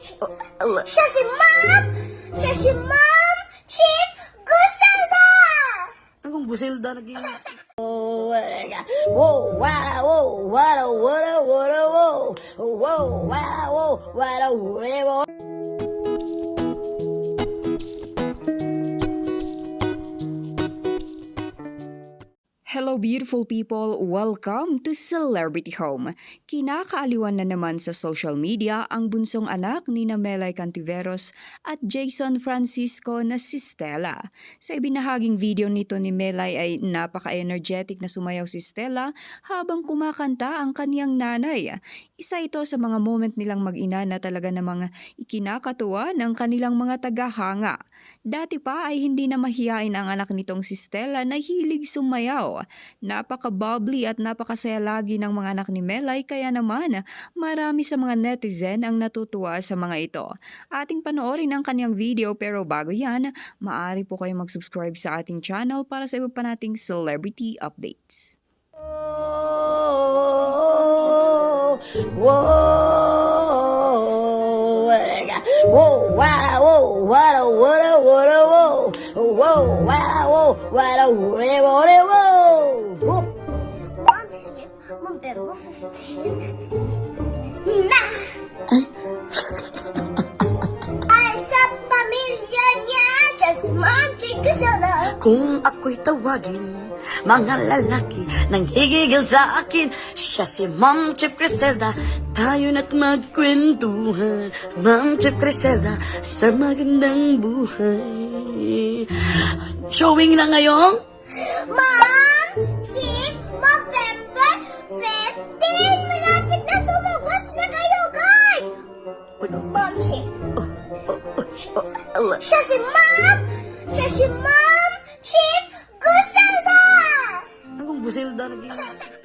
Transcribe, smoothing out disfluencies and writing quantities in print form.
Siya si Ma'am! Siya si Ma'am Chief Guselda! Anong Guselda naging... Whoa, wow, whoa, wada, wada, wada, whoa. Whoa, wow, whoa, wada, whoa. Hello beautiful people! Welcome to Celebrity Home. Kinakaaliwan na naman sa social media ang bunsong anak ni Melay Cantiveros at Jason Francisco na si Stella. Sa ibinahaging video nito ni Melay ay napaka-energetic na sumayaw si Stella habang kumakanta ang kaniyang nanay. Isa ito sa mga moment nilang mag-ina na talaga namang ikinakatuwa ng kanilang mga tagahanga. Dati pa ay hindi na mahiyain ang anak nitong si Stella na hilig sumayaw. Napaka-bubbly at napakasaya lagi ng mga anak ni Melay kaya naman marami sa mga netizen ang natutuwa sa mga ito. Ating panoorin ang kanyang video pero bago yan, maaari po kayong mag-subscribe sa ating channel para sa iba pa nating celebrity updates. Whoa, wow, whoa, wada, wada, wada, whoa. Whoa, wow, whoa, wada, wada, wada, whoa. November 15. Na! Ay, sa pamilya niya, just Ma'am Chief Guselda. Kung ako'y tawagin, mga lalaki nang higigil sa akin, siya si Ma'am Chief Griselda. Tayo na't magkwentuhan, Ma'am Chief Griselda, sa magandang buhay. Showing na ngayon? Ma'am Chief, November 15. Malapit na sumugos na kayo, guys. Ma'am Chief. Siya si Ma'am! Siya si Ma'am Chief Guselda! Anong Guselda naging...